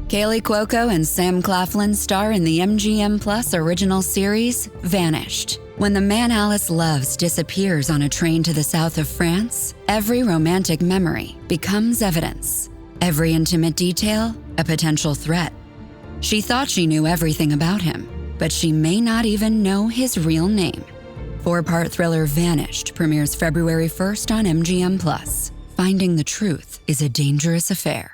Kaylee Cuoco and Sam Claflin star in the MGM Plus original series, Vanished. When the man Alice loves disappears on a train to the south of France, every romantic memory becomes evidence. Every intimate detail, a potential threat. She thought she knew everything about him, but she may not even know his real name. 4-part thriller Vanished premieres February 1st on MGM Plus. Finding the truth is a dangerous affair.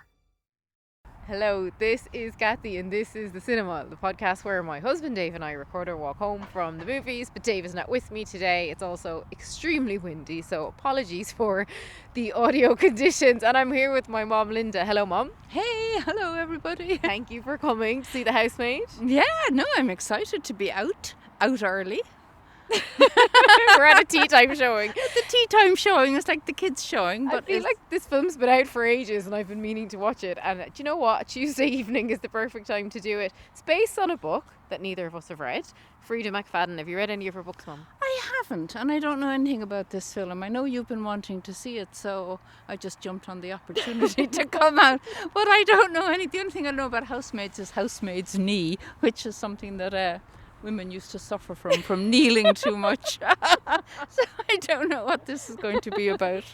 Hello, this is Cathy and this is The Cinema, the podcast where my husband Dave and I record our walk home from the movies, but Dave is not with me today. It's also extremely windy, so apologies for the audio conditions. And I'm here with my mom, Linda. Hello, Mom. Hey, hello everybody. Thank you for coming to see The Housemaid. Yeah, no, I'm excited to be out early. We're at a tea time showing. The tea time showing is like the kids showing. But I feel like this film's been out for ages and I've been meaning to watch it. And do you know what? Tuesday evening is the perfect time to do it. It's based on a book that neither of us have read. Frida McFadden. Have you read any of her books, Mum? I haven't, and I don't know anything about this film. I know you've been wanting to see it, so I just jumped on the opportunity to come out. But I don't know anything. The only thing I know about Housemaids is Housemaid's knee, which is something that women used to suffer from kneeling too much. So I don't know what this is going to be about.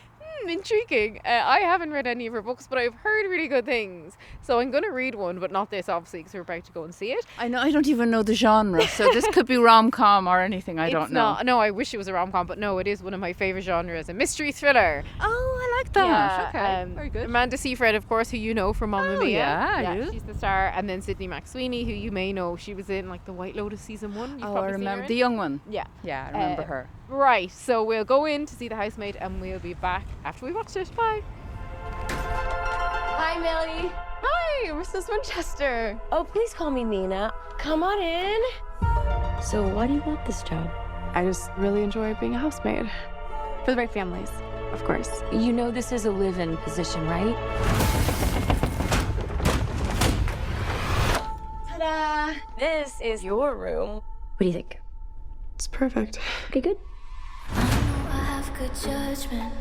Intriguing. I haven't read any of her books, but I've heard really good things. So I'm going to read one, but not this, obviously, because we're about to go and see it. I know. I don't even know the genre, so this could be rom-com or anything. I don't know. No, I wish it was a rom-com, but no, it is one of my favourite genres, a mystery thriller. Oh, I like that. Yeah, okay, very good. Amanda Seyfried, of course, who you know from Mamma Mia. Yeah, I do. She's the star. And then Sydney McSweeney, who you may know. She was in like the White Lotus season 1. You've I remember the young one. Yeah, I remember her. Right, so we'll go in to see The Housemaid and we'll be back after we watched it. Bye. Hi, Melody. Hi, Mrs. Winchester. Oh, please call me Nina. Come on in. So why do you want this job? I just really enjoy being a housemaid. For the right families, of course. You know this is a live-in position, right? Ta-da! This is your room. What do you think? It's perfect. Okay, good. I have good judgment.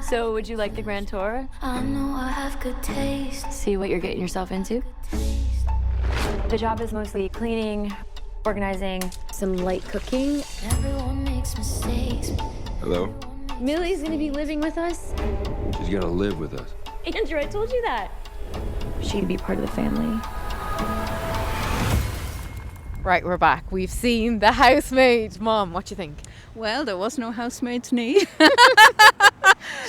So, would you like the grand tour? I know I have good taste. See what you're getting yourself into? The job is mostly cleaning, organizing, some light cooking. Everyone makes mistakes. Hello? Millie's gonna be living with us. She's gonna live with us. Andrew, I told you that. She'd be part of the family. Right, we're back. We've seen The Housemaid. Mom, what do you think? Well, there was no housemaid's knee. She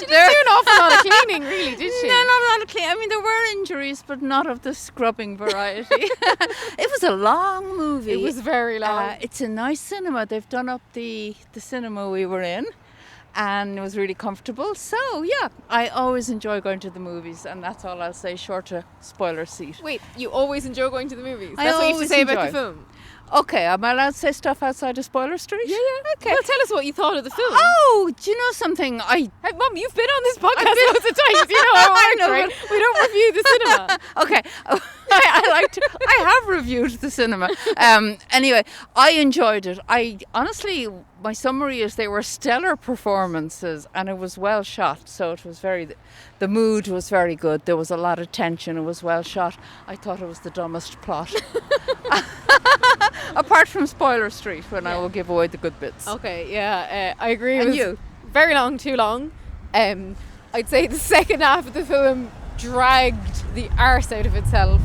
didn't do an awful lot of cleaning, really, did she? No, not a lot of cleaning. I mean, there were injuries, but not of the scrubbing variety. It was a long movie. It was very long. It's a nice cinema. They've done up the cinema we were in, and it was really comfortable. So, yeah, I always enjoy going to the movies, and that's all I'll say, short of spoiler seat. Wait, you always enjoy going to the movies? I That's what you have to always say about the enjoy. film? Okay, am I allowed to say stuff outside of spoiler street? Yeah. Okay. Well, tell us what you thought of the film. Oh, do you know something? Hey, Mum, you've been on this podcast loads of times. You know how it works, right? We don't review the cinema. Okay. I have reviewed the cinema. Anyway, I enjoyed it. Honestly, my summary is they were stellar performances and it was well shot. So it was the mood was very good. There was a lot of tension. It was well shot. I thought it was the dumbest plot. Apart from Spoiler Street, when I will give away the good bits. Okay, yeah, I agree. And it was you? Very long, too long. I'd say the second half of the film dragged the arse out of itself.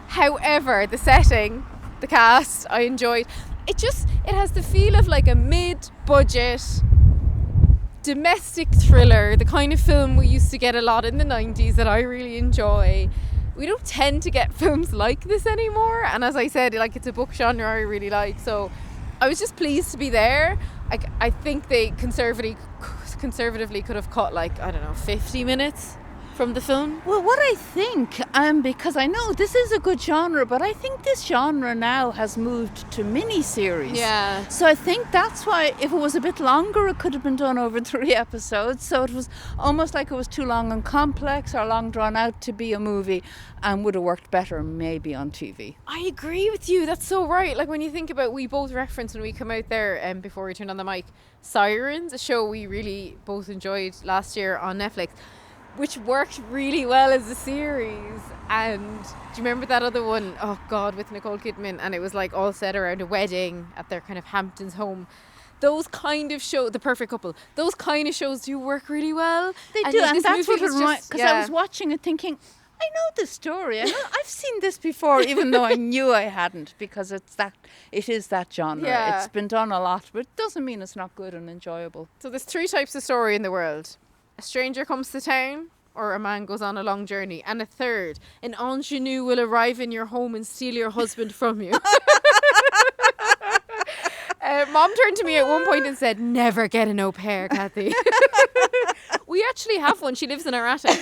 However, the setting, the cast, I enjoyed. It has the feel of like a mid-budget domestic thriller, the kind of film we used to get a lot in the 90s that I really enjoy. We don't tend to get films like this anymore, and as I said, like, it's a book genre I really like, so I was just pleased to be there. I think they conservatively could have cut, like, I don't know, 50 minutes from the film. Well, what I think, because I know this is a good genre, but I think this genre now has moved to mini-series. Yeah. So I think that's why, if it was a bit longer, it could have been done over 3 episodes. So it was almost like it was too long and complex or long drawn out to be a movie, and would have worked better maybe on TV. I agree with you. That's so right. Like, when you think about, we both referenced when we come out there before we turned on the mic, Sirens, a show we really both enjoyed last year on Netflix. which worked really well as a series. And do you remember that other one? Oh God, with Nicole Kidman, and it was like all set around a wedding at their kind of Hamptons home. Those kind of shows, The Perfect Couple, those kind of shows do work really well. They And do, yet and this that's movie what it was reminds. just- Because I was watching it thinking, I know this story. I've seen this before, even though I knew I hadn't, because it is that genre. Yeah. It's been done a lot, but it doesn't mean it's not good and enjoyable. So there's 3 types of story in the world. A stranger comes to town, or a man goes on a long journey. And a third, an ingenue will arrive in your home and steal your husband from you. Mom turned to me at one point and said, never get an au pair, Cathy. We actually have one. She lives in our attic.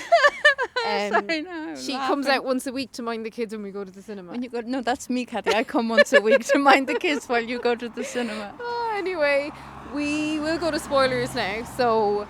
Sorry, no, I'm She laughing. comes out once a week to mind the kids when we go to the cinema. When you go, no, that's me, Cathy. I come once a week to mind the kids while you go to the cinema. Anyway, we will go to spoilers now. So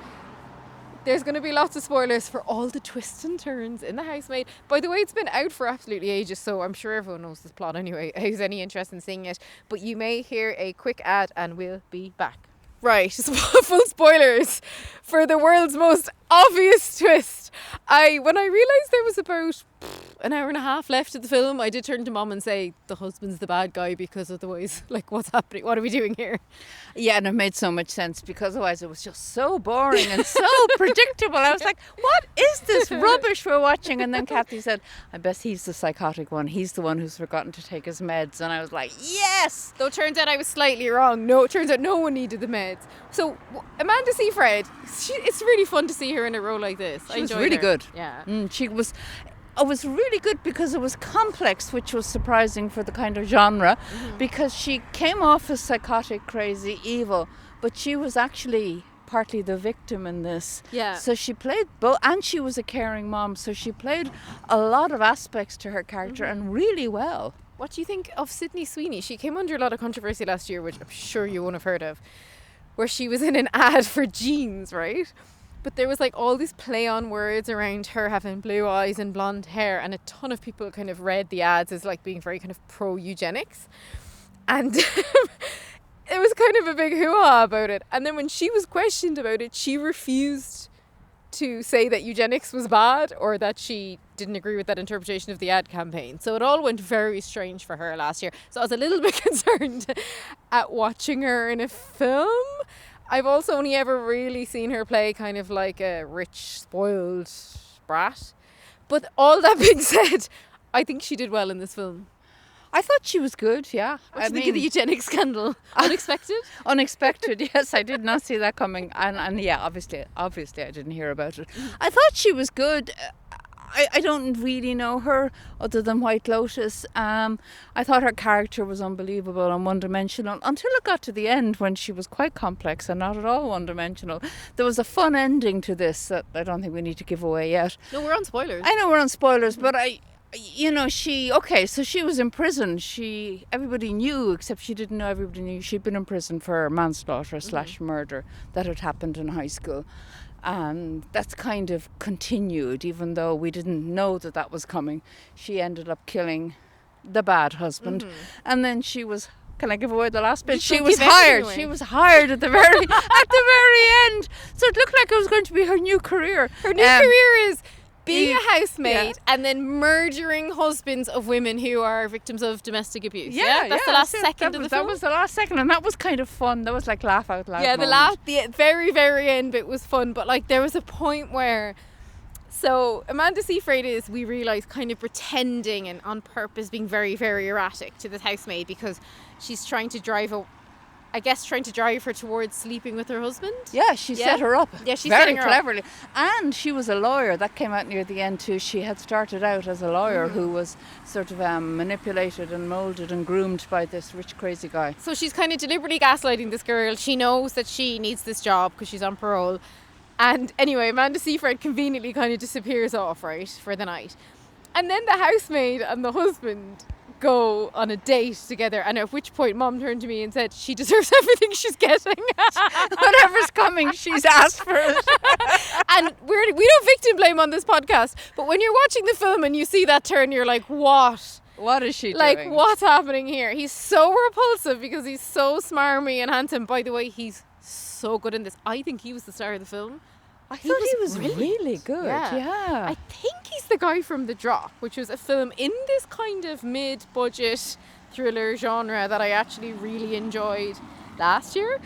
there's going to be lots of spoilers for all the twists and turns in The Housemaid. By the way, it's been out for absolutely ages, so I'm sure everyone knows this plot anyway, who's any interest in seeing it. But you may hear a quick ad and we'll be back. Right, full spoilers for the world's most obvious twist. When I realised there was about an hour and a half left of the film, I did turn to Mom and say, the husband's the bad guy, because otherwise, like, what's happening? What are we doing here? Yeah, and it made so much sense, because otherwise it was just so boring and so predictable. I was like, what is this rubbish we're watching? And then Cathy said, I bet he's the psychotic one. He's the one who's forgotten to take his meds. And I was like, yes! Though it turns out I was slightly wrong. No, it turns out no one needed the meds. So Amanda Seyfried, it's really fun to see her in a role like this. She was really good. Yeah. It was really good because it was complex, which was surprising for the kind of genre, because she came off as psychotic, crazy, evil, but she was actually partly the victim in this. Yeah. So she played both, and she was a caring mom, so she played a lot of aspects to her character and really well. What do you think of Sydney Sweeney? She came under a lot of controversy last year, which I'm sure you won't have heard of, where she was in an ad for jeans, right? But there was like all these play on words around her having blue eyes and blonde hair, and a ton of people kind of read the ads as like being very kind of pro eugenics. And it was kind of a big hoo-ha about it. And then when she was questioned about it, she refused to say that eugenics was bad, or that she didn't agree with that interpretation of the ad campaign. So it all went very strange for her last year. So I was a little bit concerned at watching her in a film. I've also only ever really seen her play kind of like a rich, spoiled brat. But all that being said, I think she did well in this film. I thought she was good, yeah. What do you think of the eugenics scandal? Unexpected? Unexpected, yes. I did not see that coming. And yeah, obviously I didn't hear about it. I thought she was good. I don't really know her other than White Lotus. I thought her character was unbelievable and one-dimensional until it got to the end, when she was quite complex and not at all one-dimensional. There was a fun ending to this that I don't think we need to give away yet. No, we're on spoilers. I know we're on spoilers, but so she was in prison. Everybody knew, except she didn't know everybody knew. She'd been in prison for manslaughter / murder that had happened in high school. And that's kind of continued, even though we didn't know that was coming. She ended up killing the bad husband. And then she was, can I give away the last bit? She was hired. She was hired at the very end. So it looked like it was going to be her new career. Her new career is being a housemaid and then murdering husbands of women who are victims of domestic abuse. That's the last second of the film. That was the last second, and that was kind of fun. That was like laugh out loud. Yeah, moment. the very, very end bit was fun, but like there was a point where, so Amanda Seyfried is, we realise, kind of pretending and on purpose being very, very erratic to this housemaid, because she's trying to drive her towards sleeping with her husband. Yeah, she set her up. Yeah, she's very setting her cleverly. up. And she was a lawyer. That came out near the end too. She had started out as a lawyer who was sort of manipulated and moulded and groomed by this rich, crazy guy. So she's kind of deliberately gaslighting this girl. She knows that she needs this job because she's on parole. And anyway, Amanda Seyfried conveniently kind of disappears off, right, for the night. And then the housemaid and the husband go on a date together, and at which point Mom turned to me and said she deserves everything she's getting. Whatever's coming, she's asked for it. And we don't victim blame on this podcast, but when you're watching the film and you see that turn, you're like, what? What is she doing? Like, what's happening here? He's so repulsive because he's so smarmy and handsome. By the way, he's so good in this. I think he was the star of the film. I thought he was brilliant. really good. Yeah. I think he's the guy from The Drop, which was a film in this kind of mid-budget thriller genre that I actually really enjoyed last year.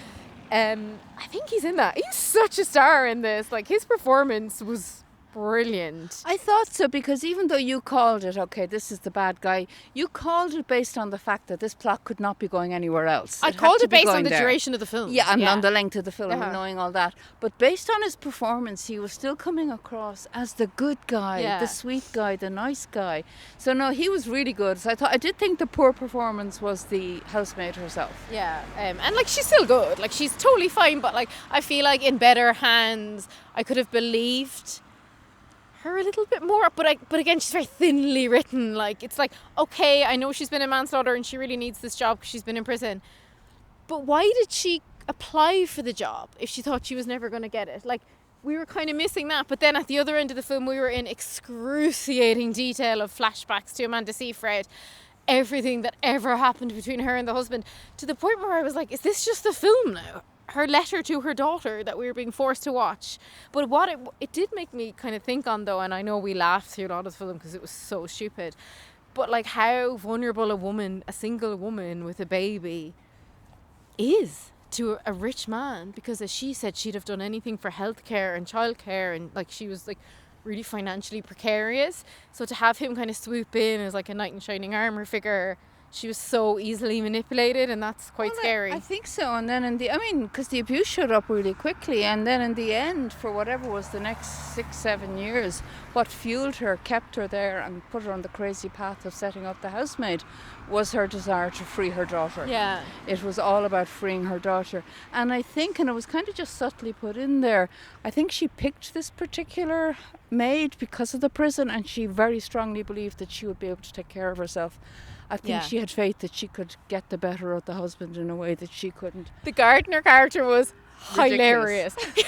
I think he's in that. He's such a star in this. Like, his performance was brilliant. I thought so, because even though you called it, okay, this is the bad guy, you called it based on the fact that this plot could not be going anywhere else. I had called to it be based on going the there. duration of the film. Yeah, and on the length of the film Uh-huh. and knowing all that. But based on his performance, he was still coming across as the good guy, Yeah. the sweet guy, the nice guy. So no, he was really good. So I did think the poor performance was the housemaid herself. Yeah, and like she's still good. Like she's totally fine, but like I feel like in better hands, I could have believed her a little bit more. But again, she's very thinly written. Like it's like, okay, I know she's been in manslaughter and she really needs this job because she's been in prison. But why did she apply for the job if she thought she was never going to get it? Like we were kind of missing that. But then at the other end of the film, we were in excruciating detail of flashbacks to Amanda Seyfried. Everything that ever happened between her and the husband, to the point where I was like, is this just a film now? Her letter to her daughter that we were being forced to watch. But what it did make me kind of think on, though, and I know we laughed through a lot of the film because it was so stupid, but like how vulnerable a single woman with a baby is to a rich man, because as she said, she'd have done anything for healthcare and childcare, and like she was like really financially precarious. So to have him kind of swoop in as like a knight in shining armor figure, she was so easily manipulated, and that's quite scary. I think so. And then because the abuse showed up really quickly, and then in the end, for whatever was the next 6-7 years, what fueled her, kept her there and put her on the crazy path of setting up the housemaid was her desire to free her daughter. Yeah. It was all about freeing her daughter. And I think, and it was kind of just subtly put in there, I think she picked this particular maid because of the prison, and she very strongly believed that she would be able to take care of herself. I think she had faith that she could get the better of the husband in a way that she couldn't. The gardener character was hilarious. He's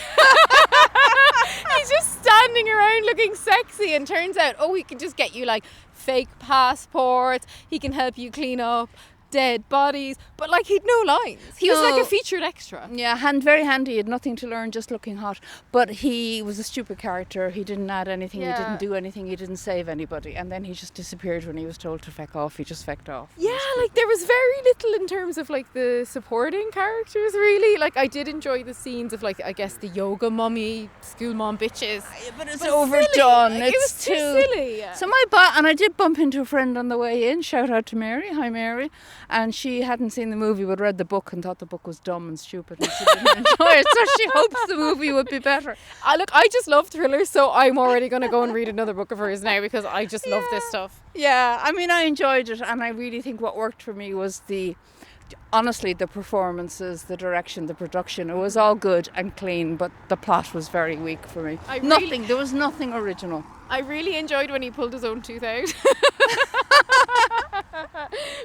just standing around looking sexy, and turns out, he can just get you like fake passports. He can help you clean up dead bodies, but like he'd no lines. He was like a featured extra. Yeah, very handy. He had nothing to learn, just looking hot. But he was a stupid character. He didn't add anything. Yeah. He didn't do anything. He didn't save anybody. And then he just disappeared when he was told to feck off. He just fecked off. Yeah, like there was very little in terms of like the supporting characters, really. Like I did enjoy the scenes of like, I guess, the yoga mummy, school mom bitches. But it's But overdone. silly. Like, it was too silly. Yeah. So and I did bump into a friend on the way in. Shout out to Mary. Hi, Mary. And she hadn't seen the movie but read the book and thought the book was dumb and stupid and she didn't enjoy it. So she hopes the movie would be better. I just love thrillers, so I'm already going to go and read another book of hers now because I just love this stuff. Yeah, I mean, I enjoyed it, and I really think what worked for me was honestly, the performances, the direction, the production. It was all good and clean, but the plot was very weak for me. There was nothing original. I really enjoyed when he pulled his own tooth out.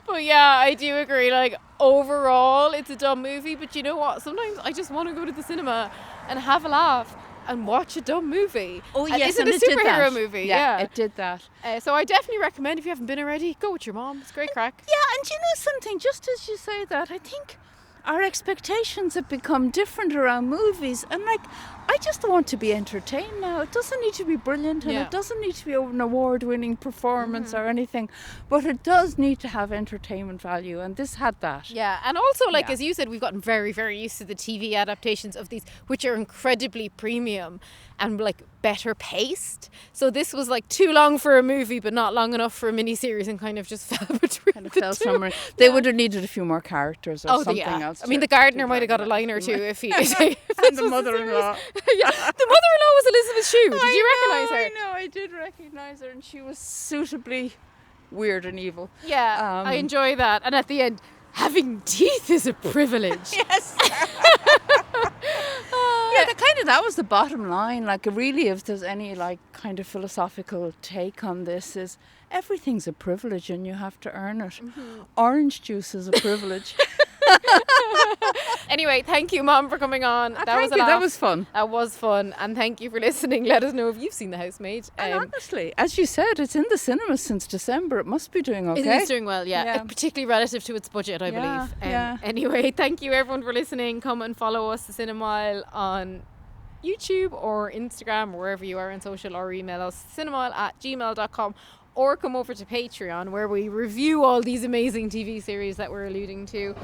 But yeah, I do agree. Like overall, it's a dumb movie. But you know what? Sometimes I just want to go to the cinema and have a laugh and watch a dumb movie. Oh yes, and it's a superhero movie. Yeah, it did that. So I definitely recommend, if you haven't been already, go with your mom. It's great crack. Yeah, and you know something? Just as you say that, I think our expectations have become different around movies, and like I just want to be entertained now. It doesn't need to be brilliant, and it doesn't need to be an award-winning performance or anything, but it does need to have entertainment value, and this had that. Yeah, and also as you said, we've gotten very, very used to the TV adaptations of these, which are incredibly premium and like better paced. So this was like too long for a movie but not long enough for a miniseries, and kind of just fell between the two. Somewhere. They would have needed a few more characters or something else. I mean, the gardener might have got a line or two if he... And the mother-in-law. Yeah, the mother-in-law was Elizabeth Shue. Did you recognise her? I know, I did recognise her, and she was suitably weird and evil. Yeah, I enjoy that. And at the end, having teeth is a privilege. Yes. That was the bottom line. Like, really, if there's any like kind of philosophical take on this, is everything's a privilege and you have to earn it. Mm-hmm. Orange juice is a privilege. Anyway, thank you, Mom, for coming on. That was fun. That was fun, and thank you for listening. Let us know if you've seen The Housemaid. And honestly, as you said, it's in the cinemas since December. It must be doing okay. It is doing well, yeah. Particularly relative to its budget, I believe. Yeah. Anyway, thank you everyone for listening. Come and follow us, The Cinemile, on YouTube or Instagram, or wherever you are on social, or email us cinemile@gmail.com, or come over to Patreon where we review all these amazing TV series that we're alluding to.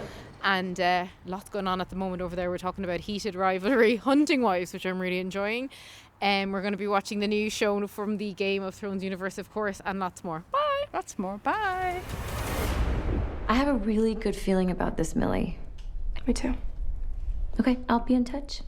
And lots going on at the moment over there. We're talking about heated rivalry, Hunting Wives, which I'm really enjoying. We're going to be watching the new show from the Game of Thrones universe, of course, and lots more. Bye! Lots more. Bye! I have a really good feeling about this, Millie. Me too. Okay, I'll be in touch.